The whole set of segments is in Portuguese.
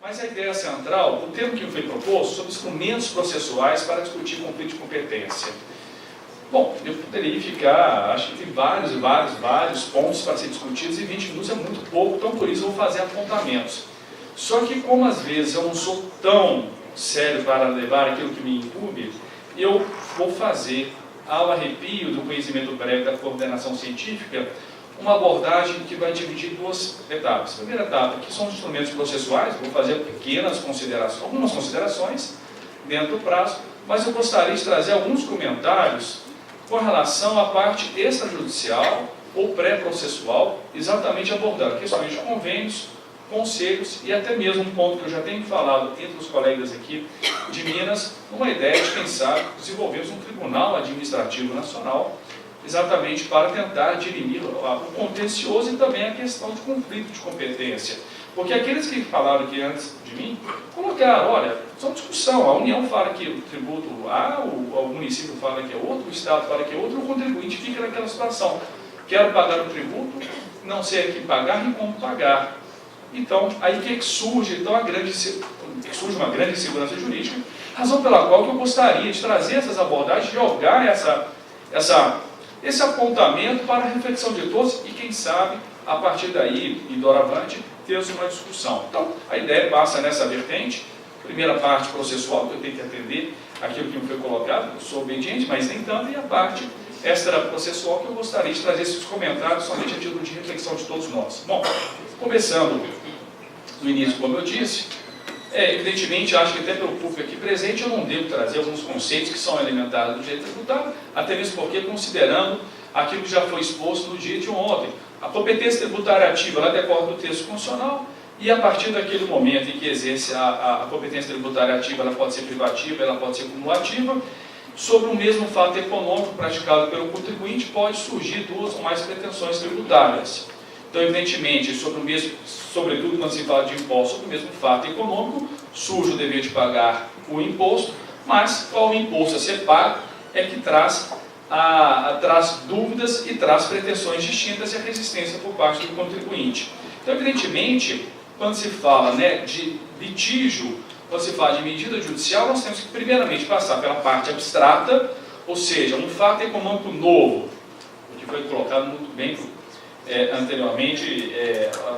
Mas a ideia central, o termo que foi proposto, sobre instrumentos processuais para discutir conflito de competência. Bom, eu poderia ficar, acho que tem vários pontos para ser discutidos, e 20 minutos é muito pouco, então por isso eu vou fazer apontamentos. Só que como às vezes eu não sou tão sério para levar aquilo que me incumbe, eu vou fazer, ao arrepio do conhecimento prévio da coordenação científica, uma abordagem que vai dividir duas etapas. A primeira etapa, que são os instrumentos processuais, vou fazer pequenas considerações, algumas considerações dentro do prazo, mas eu gostaria de trazer alguns comentários com relação à parte extrajudicial ou pré-processual, exatamente abordando questões de convênios, conselhos e até mesmo um ponto que eu já tenho falado entre os colegas aqui de Minas, uma ideia de, quem sabe, desenvolvermos um Tribunal Administrativo Nacional, exatamente para tentar dirimir o contencioso e também a questão de conflito de competência. Porque aqueles que falaram aqui antes de mim, colocaram, olha, são discussão, a União fala que o tributo A, o município fala que é outro, o Estado fala que é outro, o contribuinte fica naquela situação. Quero pagar o tributo, não sei a quem pagar e como pagar. Então, aí que surge então, surge uma grande insegurança jurídica, razão pela qual eu gostaria de trazer essas abordagens, jogar esse apontamento para a reflexão de todos e, quem sabe, a partir daí e doravante, termos uma discussão. Então, a ideia passa nessa vertente, primeira parte processual, que eu tenho que atender aquilo que me foi colocado, eu sou obediente, mas nem tanto, e a parte extraprocessual, que eu gostaria de trazer esses comentários somente a título de reflexão de todos nós. Bom, começando no início, como eu disse, evidentemente, acho que até pelo público aqui presente, eu não devo trazer alguns conceitos que são elementares do direito tributário, até mesmo porque, considerando aquilo que já foi exposto no dia de ontem, a competência tributária ativa, ela decorre do texto constitucional, e a partir daquele momento em que exerce a competência tributária ativa, ela pode ser privativa, ela pode ser cumulativa, sobre o mesmo fato econômico praticado pelo contribuinte, pode surgir duas ou mais pretensões tributárias. Então, evidentemente, sobretudo quando se fala de imposto sobre o mesmo fato econômico, surge o dever de pagar o imposto, mas qual o imposto a ser pago é que traz dúvidas e traz pretensões distintas e a resistência por parte do contribuinte. Então, evidentemente, quando se fala de litígio, quando se fala de medida judicial, nós temos que primeiramente passar pela parte abstrata, ou seja, um fato econômico novo, o que foi colocado muito bem anteriormente,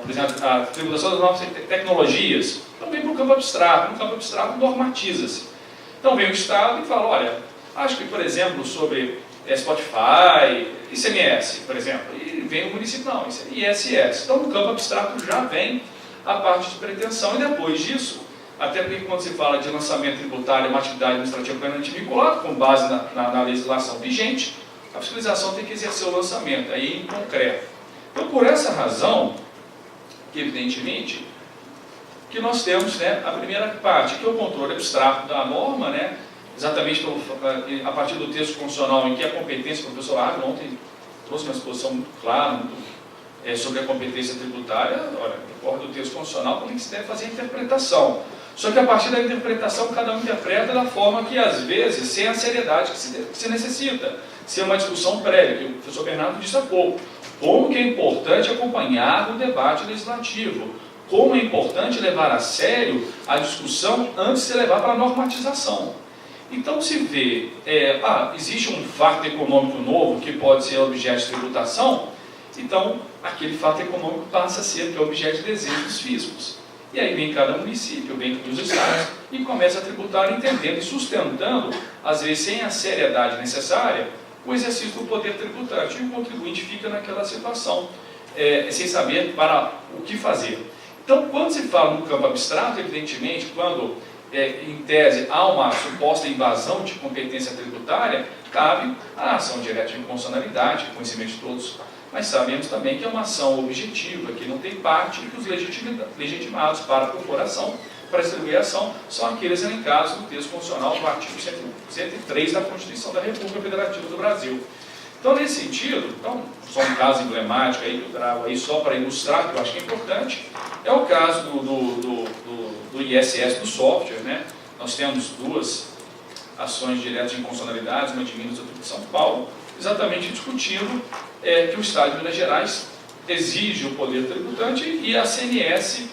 por exemplo, a tributação das novas tecnologias, então vem para o campo abstrato. No campo abstrato normativa-se. Então vem o Estado e fala, olha, acho que, por exemplo, sobre Spotify, ICMS, por exemplo, e vem o município, não, isso é ISS. Então no campo abstrato já vem a parte de pretensão, e depois disso, até porque quando se fala de lançamento tributário, é uma atividade administrativa plenamente vinculada, com base na legislação vigente, a fiscalização tem que exercer o lançamento, aí em concreto. Então, por essa razão, que evidentemente, que nós temos a primeira parte, que é o controle abstrato da norma, exatamente a partir do texto constitucional em que a competência, o professor Agno ontem trouxe uma exposição muito clara sobre a competência tributária, olha, decorre do texto constitucional, como é que se deve fazer a interpretação. Só que a partir da interpretação, cada um interpreta da forma que, às vezes, sem a seriedade que se necessita, sem uma discussão prévia, que o professor Bernardo disse há pouco. Como que é importante acompanhar o debate legislativo, como é importante levar a sério a discussão antes de se levar para a normatização. Então, se vê, existe um fato econômico novo que pode ser objeto de tributação, então, aquele fato econômico passa a ser objeto de desejo dos fiscos. E aí vem cada município, vem os estados, e começa a tributar entendendo e sustentando, às vezes sem a seriedade necessária, o exercício do poder tributário. E o contribuinte fica naquela situação, sem saber para o que fazer. Então, quando se fala no campo abstrato, evidentemente, quando, em tese, há uma suposta invasão de competência tributária, cabe a ação direta de inconstitucionalidade, conhecimento de todos, mas sabemos também que é uma ação objetiva, que não tem parte, e que os legitimados para a corporação, para distribuir a ação, são aqueles elencados no texto constitucional do artigo 103 da Constituição da República Federativa do Brasil. Então, nesse sentido, só um caso emblemático aí, que eu trago aí só para ilustrar, que eu acho que é importante, é o caso do ISS do software. Nós temos duas ações diretas de inconstitucionalidade, uma de Minas e outra de São Paulo, exatamente discutindo que o Estado de Minas Gerais exige o poder tributante e a CNS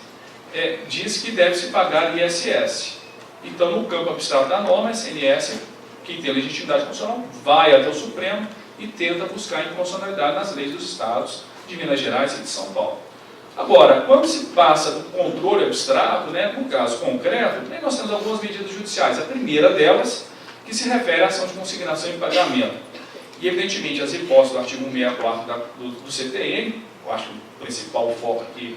diz que deve-se pagar ISS. Então, no campo abstrato da norma, a SNS, que tem legitimidade constitucional, vai até o Supremo e tenta buscar inconstitucionalidade nas leis dos estados de Minas Gerais e de São Paulo. Agora, quando se passa do controle abstrato, no caso concreto, nós temos algumas medidas judiciais. A primeira delas, que se refere à ação de consignação e pagamento. E, evidentemente, as hipóteses do artigo 164 do CTN, eu acho que o principal foco aqui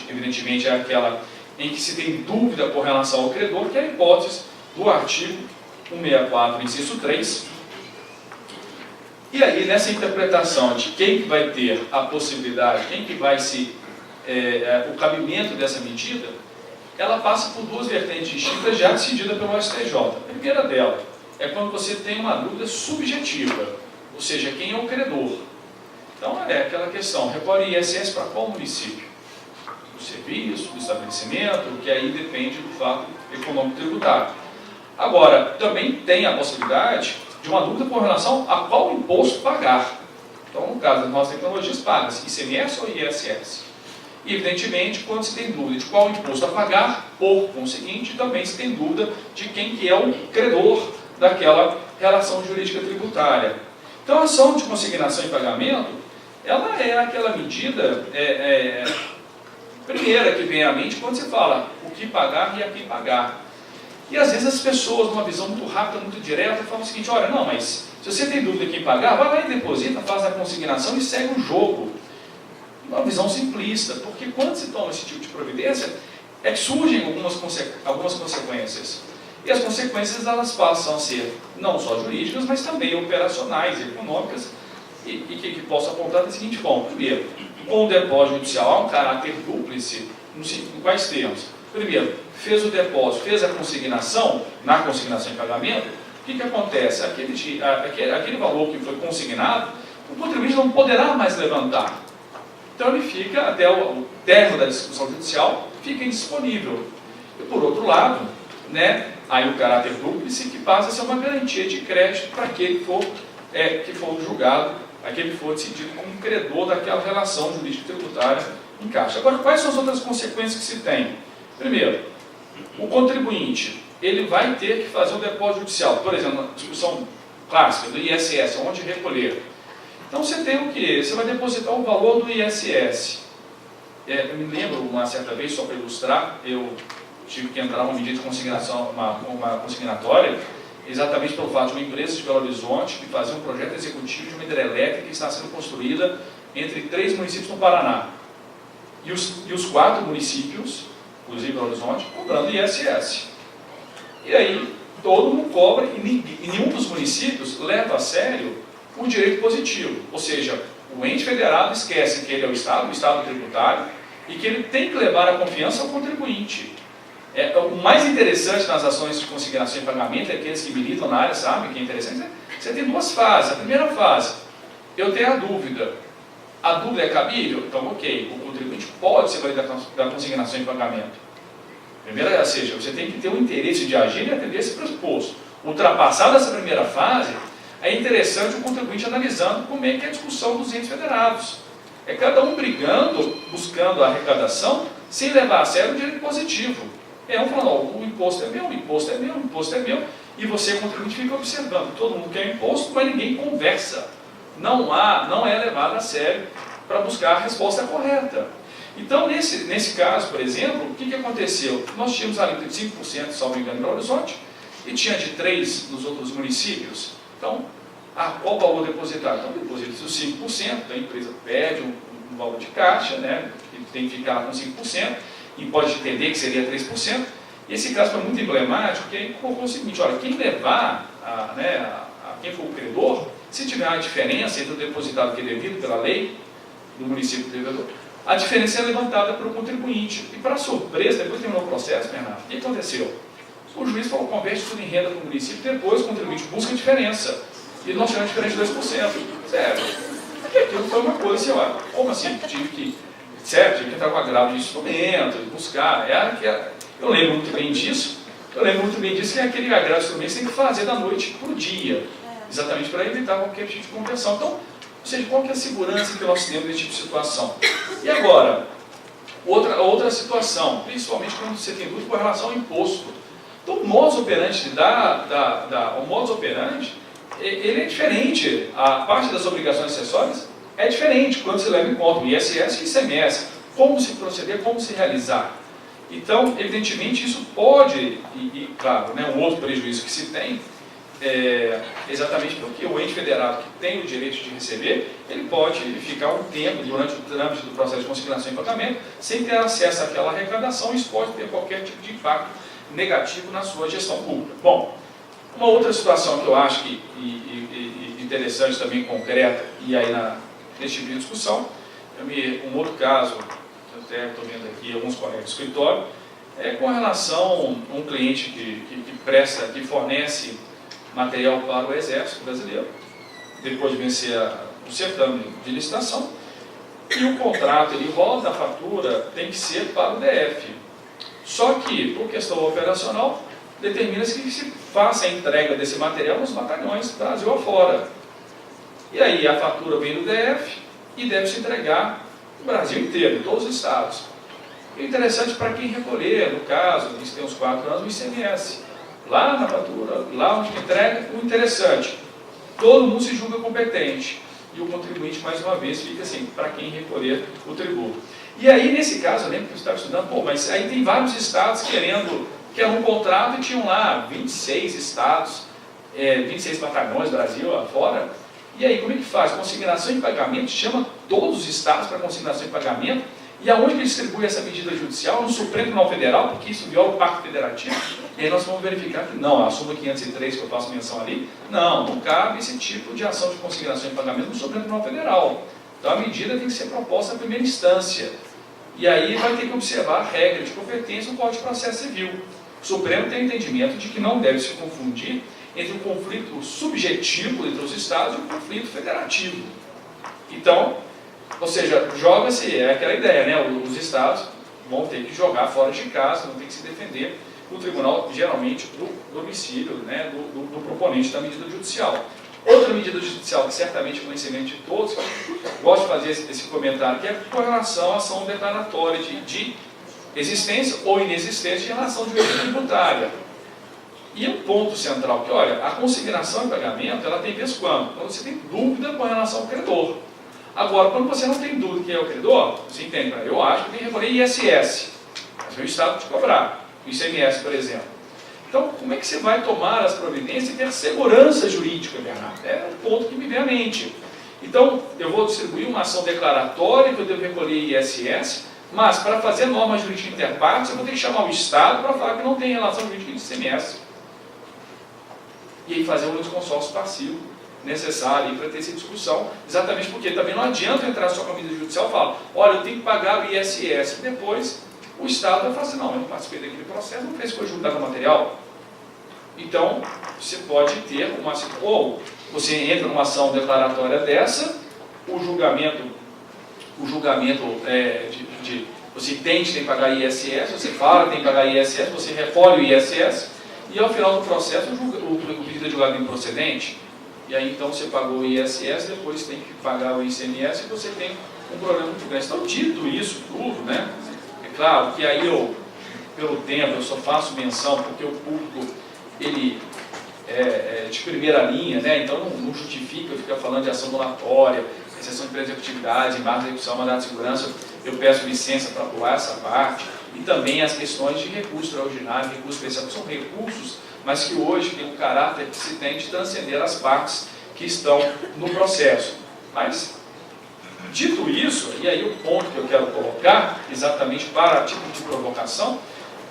evidentemente, é aquela em que se tem dúvida com relação ao credor, que é a hipótese do artigo 164, inciso 3. E aí, nessa interpretação de quem que vai ter a possibilidade, quem que vai o cabimento dessa medida, ela passa por duas vertentes distintas já decididas pelo STJ. A primeira dela é quando você tem uma dúvida subjetiva, ou seja, quem é o credor. Então, é aquela questão, recolhe ISS para qual município? Do serviço, do estabelecimento, que aí depende do fato econômico tributário. Agora, também tem a possibilidade de uma dúvida com relação a qual imposto pagar. Então, no caso das nossas tecnologias, paga-se ICMS ou ISS. E, evidentemente, quando se tem dúvida de qual imposto a pagar, por conseguinte, também se tem dúvida de quem que é o credor daquela relação jurídica tributária. Então, a ação de consignação e pagamento, ela é aquela medida primeira que vem à mente quando se fala o que pagar e a quem pagar. E às vezes as pessoas, numa visão muito rápida, muito direta, falam o seguinte: olha, não, mas se você tem dúvida de quem pagar, vai lá e deposita, faz a consignação e segue o jogo. Uma visão simplista, porque quando se toma esse tipo de providência, é que surgem algumas consequências. E as consequências, elas passam a ser não só jurídicas, mas também operacionais e econômicas, e que posso apontar da seguinte forma. Primeiro, com o depósito judicial há um caráter dúplice, em quais termos? Primeiro, fez o depósito, fez a consignação, na consignação em pagamento, o que acontece? Aquele valor que foi consignado, o contribuinte não poderá mais levantar. Então ele fica, até o término da discussão judicial, fica indisponível. E por outro lado, aí o caráter dúplice, que passa a ser uma garantia de crédito para aquele que for julgado, aquele que for decidido como credor daquela relação jurídica tributária em caixa. Agora, quais são as outras consequências que se tem? Primeiro, o contribuinte, ele vai ter que fazer um depósito judicial. Por exemplo, na discussão clássica do ISS, onde recolher. Então você tem o quê? Você vai depositar o valor do ISS. Eu me lembro, uma certa vez, só para ilustrar, eu tive que entrar numa medida de consignação, uma consignatória, exatamente pelo fato de uma empresa de Belo Horizonte que fazia um projeto executivo de uma hidrelétrica que está sendo construída entre 3 municípios no Paraná. E os 4 municípios, inclusive Belo Horizonte, cobrando ISS. E aí, todo mundo cobra e nenhum dos municípios leva a sério o direito positivo. Ou seja, o ente federado esquece que ele é o Estado tributário, e que ele tem que levar a confiança ao contribuinte. O mais interessante nas ações de consignação e pagamento, aqueles que militam na área sabem que é interessante, você tem 2 fases. A primeira fase, eu tenho a dúvida. A dúvida é cabível? Então, ok, o contribuinte pode ser valer da consignação e pagamento. Primeiro, ou seja, você tem que ter o interesse de agir e atender esse pressuposto. Ultrapassada essa primeira fase, é interessante o contribuinte analisando como é que é a discussão dos entes federados. É cada um brigando, buscando a arrecadação, sem levar a sério o direito positivo. Um falando, o imposto é meu, o imposto é meu, o imposto é meu, e você, contribuinte, fica observando. Todo mundo quer imposto, mas ninguém conversa. Não é levado a sério para buscar a resposta correta. Então, nesse caso, por exemplo, o que aconteceu? Nós tínhamos a alíquota de 5%, salvo engano, em Belo Horizonte, e tinha de 3% nos outros municípios. Então, qual o valor depositado? Então, deposita os 5%, a empresa pede um valor de caixa, que tem que ficar com 5%, e pode entender que seria 3%. E esse caso foi muito emblemático, porque aí colocou o seguinte: olha, quem levar, quem for o credor, se tiver uma diferença entre o depositado que é devido pela lei, do município devedor, a diferença é levantada pelo contribuinte. E, para surpresa, depois terminou o processo, Bernardo, o que aconteceu? O juiz falou: converte tudo em renda para o município, depois o contribuinte busca a diferença. E nós tivemos diferença de 2%. Sério. Porque aquilo foi uma coisa assim, olha, como assim? Tive que entrar com agravo de instrumento, buscar. Eu lembro muito bem disso. Que é aquele agravo de instrumento que você tem que fazer da noite para o dia. Exatamente para evitar qualquer tipo de conversão. Então, ou seja, qual que é a segurança que nós temos nesse tipo de situação? E agora, Outra situação, principalmente quando você tem dúvida com relação ao imposto. Então, o modus operandi o modus operandi, ele é diferente. A parte das obrigações acessórias é diferente quando você leva em conta o ISS e o ICMS. Como se proceder, como se realizar. Então, evidentemente, isso pode, claro, né, um outro prejuízo que se tem, exatamente porque o ente federado que tem o direito de receber, ele pode ficar um tempo durante o trâmite do processo de consignação e pagamento sem ter acesso àquela arrecadação, e isso pode ter qualquer tipo de impacto negativo na sua gestão pública. Bom, uma outra situação que eu acho que interessante também, concreta, e aí nesse tipo de discussão, um outro caso, eu até estou vendo aqui alguns colegas do escritório, com relação a um cliente que fornece material para o Exército Brasileiro, depois de vencer o certame de licitação, e o contrato, ele volta, a fatura tem que ser para o DF. Só que, por questão operacional, determina-se que se faça a entrega desse material nos batalhões Brasil afora. E aí a fatura vem do DF e deve se entregar no Brasil inteiro, em todos os estados. E interessante para quem recolher, no caso, isso tem uns 4 anos, o ICMS. Lá na fatura, lá onde entrega, o interessante, todo mundo se julga competente. E o contribuinte, mais uma vez, fica assim, para quem recolher o tributo. E aí, nesse caso, eu lembro que eu estava estudando, mas aí tem vários estados que eram um contrato e tinham lá 26 estados, 26 batalhões, Brasil, afora. E aí, como é que faz? Consignação e pagamento, chama todos os estados para consignação e pagamento, e aonde que distribui essa medida judicial? No Supremo Tribunal Federal, porque isso viola o Pacto Federativo, e aí nós vamos verificar que não, a súmula 503 que eu faço menção ali, não cabe esse tipo de ação de consignação e pagamento no Supremo Tribunal Federal. Então a medida tem que ser proposta na primeira instância. E aí vai ter que observar a regra de competência do Código de Processo Civil. O Supremo tem o entendimento de que não deve se confundir entre o conflito subjetivo entre os estados e o conflito federativo. Então, ou seja, joga-se, aquela ideia, né? Os estados vão ter que jogar fora de casa, vão ter que se defender no tribunal, geralmente, do domicílio, né? do proponente da medida judicial. Outra medida judicial, que certamente é conhecimento de todos, eu gosto de fazer esse comentário, que é com relação à ação declaratória de existência ou inexistência de relação de origem tributária. E um ponto central que, olha, a consignação e pagamento, ela tem vez quando você tem dúvida com relação ao credor. Agora, quando você não tem dúvida quem é o credor, você entende, eu acho que tem que recolher ISS, mas o Estado te cobrar, o ICMS, por exemplo. Então, como é que você vai tomar as providências e ter segurança jurídica, Bernardo? É um ponto que me vem à mente. Então, eu vou distribuir uma ação declaratória que eu devo recolher ISS, mas para fazer norma jurídica interpartes, eu vou ter que chamar o Estado para falar que não tem relação jurídica de ICMS. E aí fazer um litisconsórcio passivo necessário para ter essa discussão, exatamente porque também não adianta entrar só com a medida judicial e falar, olha, eu tenho que pagar o ISS, e depois o Estado vai falar assim, não, eu participei daquele processo, não fez coisa juntar no material. Então, você pode ter uma, ou você entra numa ação declaratória dessa, o julgamento você tem que pagar ISS, você fala que tem que pagar ISS, você recolhe o ISS, e ao final do processo o pedido é julgado improcedente, e aí então você pagou o ISS, depois tem que pagar o ICMS, e você tem um problema muito grande. Então, dito isso tudo, né, é claro que aí pelo tempo, eu só faço menção, porque o público, ele é de primeira linha, né, então não justifica ficar falando de ação donatória, exceção de executividade, embargo de execução, mandado de segurança, eu peço licença para pular essa parte, e também as questões de recurso extraordinário, recurso especial, que são recursos, mas que hoje tem um caráter que se tem de transcender as partes que estão no processo. Mas, dito isso, e aí o ponto que eu quero colocar, exatamente para tipo de provocação,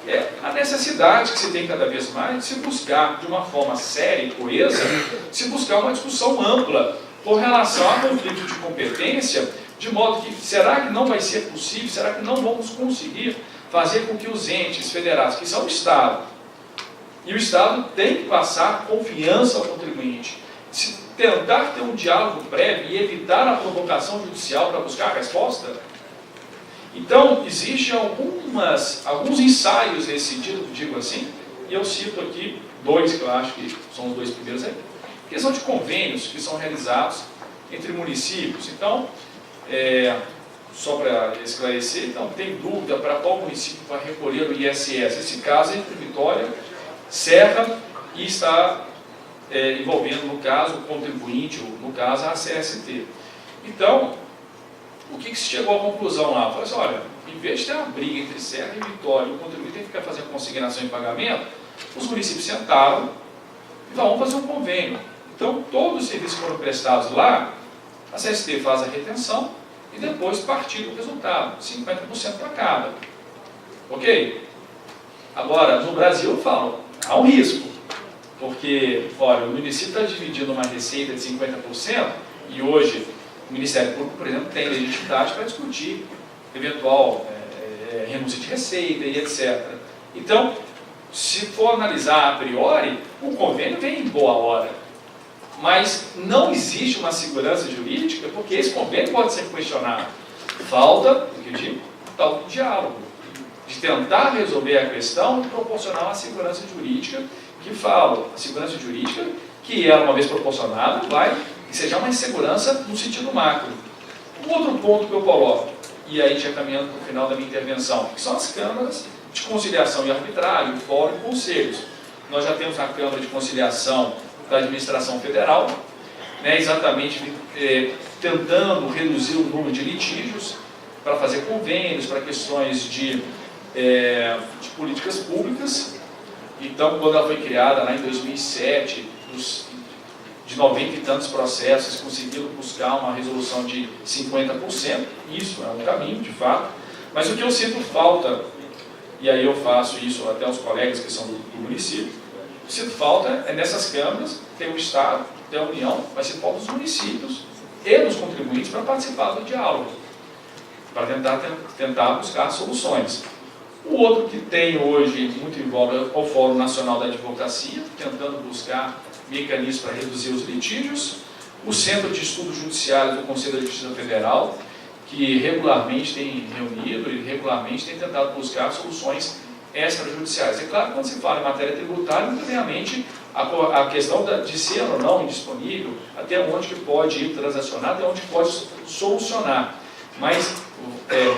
é a necessidade que se tem cada vez mais de se buscar, de uma forma séria e coesa, se buscar uma discussão ampla com relação a conflito de competência, de modo que, será que não vai ser possível, será que não vamos conseguir fazer com que os entes federados, que são o Estado, e o Estado tem que passar confiança ao contribuinte, se tentar ter um diálogo prévio e evitar a provocação judicial para buscar a resposta. Então, existem alguns ensaios nesse sentido, digo assim, e eu cito aqui dois, que eu acho que são os dois primeiros aí, que são de convênios que são realizados entre municípios. Então, só para esclarecer, então, tem dúvida para qual município vai recolher o ISS. Esse caso é entre Vitória, Serra e está envolvendo, no caso, o contribuinte, ou no caso, a CST. Então, o que se chegou à conclusão lá? Falou assim, olha, em vez de ter uma briga entre Serra e Vitória, e o contribuinte tem que ficar fazendo consignação e pagamento, os municípios sentaram e vão fazer um convênio. Então, todos os serviços que foram prestados lá, a CST faz a retenção e depois partilha o resultado, 50% para cada. Ok? Agora, no Brasil, eu falo, há um risco, porque, olha, o município está dividindo uma receita de 50% e hoje o Ministério Público, por exemplo, tem legitimidade para discutir eventual renúncia de receita e etc. Então, se for analisar a priori, o convênio vem em boa hora. Mas não existe uma segurança jurídica, porque esse convênio pode ser questionado. Falta, o que eu digo, tal do diálogo, de tentar resolver a questão e proporcionar uma segurança jurídica que falo, a segurança jurídica, que ela, uma vez proporcionada, vai e seja uma insegurança no sentido macro. Um outro ponto que eu coloco, e aí já caminhando para o final da minha intervenção, que são as câmaras de conciliação e arbitrário, fórum e conselhos. Nós já temos a Câmara de Conciliação da Administração Federal, né, exatamente tentando reduzir o número de litígios para fazer convênios, para questões de políticas públicas. Então, quando ela foi criada lá em 2007, de 90 e tantos processos, conseguiram buscar uma resolução de 50%, isso é um caminho, de fato, mas o que eu sinto falta, e aí eu faço isso até aos colegas que são do município, o que sinto falta é nessas câmaras, tem o Estado, tem a União, mas sinto falta dos municípios e dos contribuintes para participar do diálogo, para tentar buscar soluções. O outro que tem hoje muito em voga é o Fórum Nacional da Advocacia, tentando buscar mecanismos para reduzir os litígios, o Centro de Estudos Judiciários do Conselho da Justiça Federal, que regularmente tem reunido e regularmente tem tentado buscar soluções extrajudiciais. É claro que quando se fala em matéria tributária, muito bem a mente a questão de ser ou não indisponível, até onde que pode ir transacionar, até onde pode solucionar. Mas,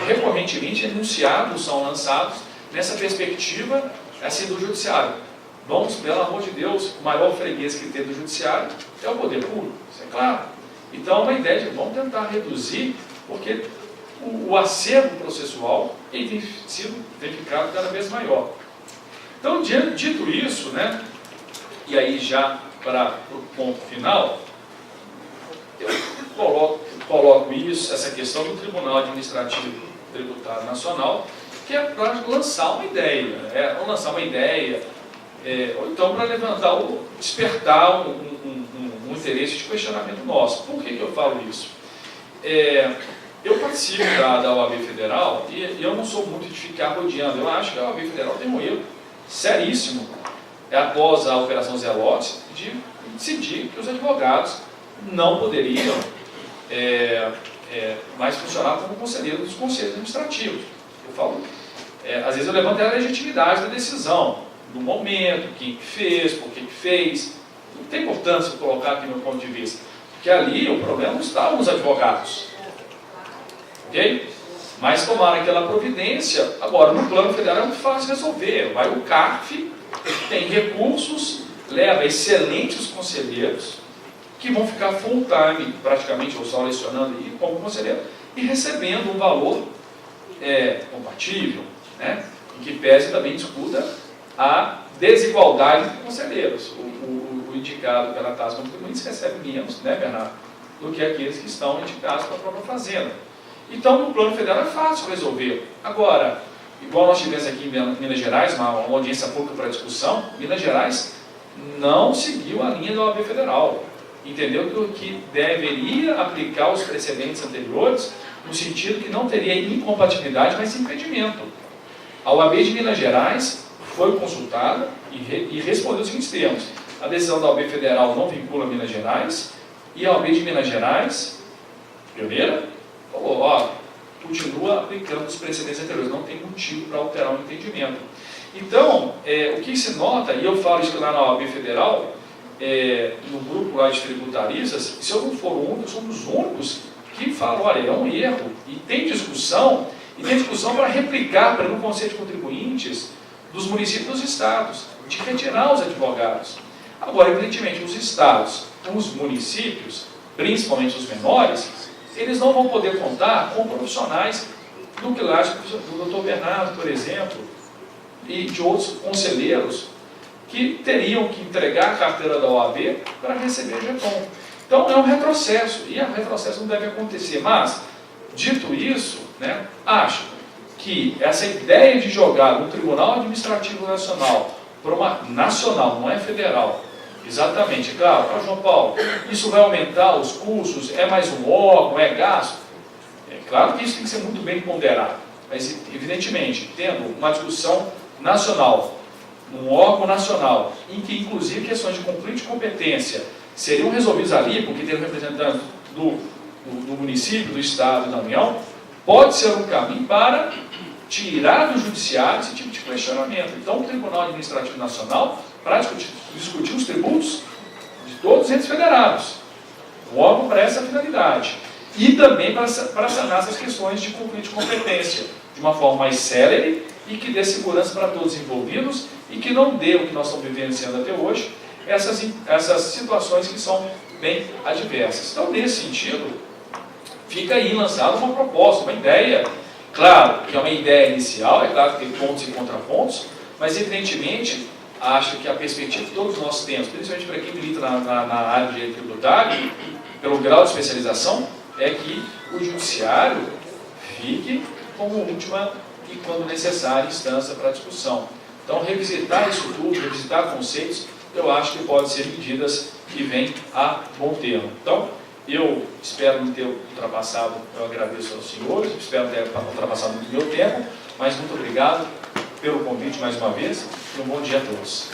recorrentemente, enunciados são lançados nessa perspectiva assim, do judiciário. Vamos, pelo amor de Deus, o maior freguês que tem do judiciário é o poder público, isso é claro. Então, uma ideia de vamos tentar reduzir, porque o acervo processual tem ficado cada vez maior. Então, dito isso, né, e aí já para o ponto final, eu coloco isso, essa questão do Tribunal Administrativo Tributário Nacional, que é para lançar uma ideia, ou então para despertar um interesse de questionamento nosso. Por que eu falo isso? Eu participo da OAB Federal e eu não sou muito de ficar rodeando. Eu acho que a OAB Federal tem um erro seríssimo, após a Operação Zelotes, de decidir que os advogados não poderiam mais funcionar como conselheiros dos conselhos administrativos. Eu falo, às vezes eu levanto a legitimidade da decisão, no momento, quem fez, por que fez. Não tem importância colocar aqui no meu ponto de vista, porque ali o problema não está nos advogados. Ok? Mas tomaram aquela providência. Agora, no plano federal é muito fácil resolver. Vai o CARF, tem recursos, leva excelentes conselheiros, que vão ficar full time, praticamente, ou só lecionando aí, como conselheiro, e recebendo um valor compatível, né? E que pese também discuta a desigualdade entre conselheiros. O indicado pela taxa de contribuintes recebe menos, né, Bernardo, do que aqueles que estão indicados para a própria fazenda. Então, no plano federal é fácil resolver. Agora, igual nós tivemos aqui em Minas Gerais, uma audiência pública para discussão, Minas Gerais não seguiu a linha da OAB Federal. Entendeu que deveria aplicar os precedentes anteriores, no sentido que não teria incompatibilidade, mas impedimento. A OAB de Minas Gerais foi consultada e respondeu os seguintes termos: a decisão da OAB Federal não vincula Minas Gerais, e a OAB de Minas Gerais, pioneira, falou, continua aplicando os precedentes anteriores, não tem motivo para alterar o entendimento. Então, o que se nota, e eu falo isso lá na OAB Federal, no grupo lá de tributaristas, se eu não for um dos únicos que fala, olha, é um erro, e tem discussão para replicar para no Conselho de Contribuintes dos municípios e dos estados, de retirar os advogados. Agora, evidentemente, os estados, os municípios, principalmente os menores, eles não vão poder contar com profissionais do quilate do Dr. Bernardo, por exemplo, e de outros conselheiros que teriam que entregar a carteira da OAB para receber jeton. Então é um retrocesso, e o retrocesso não deve acontecer. Mas, dito isso, né, acho que essa ideia de jogar no Tribunal Administrativo Nacional para uma nacional, não é federal, exatamente, claro, para João Paulo, isso vai aumentar os custos, é mais um órgão, é gasto. É claro que isso tem que ser muito bem ponderado, mas evidentemente, tendo uma discussão nacional, um órgão nacional, em que inclusive questões de conflito de competência seriam resolvidas ali, porque tem um representante do município, do estado e da União, pode ser um caminho para tirar do judiciário esse tipo de questionamento. Então, o Tribunal Administrativo Nacional, para discutir os tributos de todos os entes federados, um órgão para essa finalidade. E também para sanar essas questões de conflito de competência, de uma forma mais célere e que dê segurança para todos os envolvidos e que não dê o que nós estamos vivenciando até hoje, essas situações que são bem adversas. Então, nesse sentido, fica aí lançada uma proposta, uma ideia, claro que é uma ideia inicial, é claro que tem pontos e contrapontos, mas evidentemente acho que a perspectiva que todos nós temos, principalmente para quem milita na área de direito tributário, pelo grau de especialização, é que o judiciário fique como última e, quando necessária, instância para a discussão. Então, revisitar isso tudo, revisitar conceitos, eu acho que pode ser medidas que vêm a bom termo. Então, eu espero não ter ultrapassado, eu agradeço aos senhores, espero ter ultrapassado muito meu tempo, mas muito obrigado pelo convite mais uma vez e um bom dia a todos.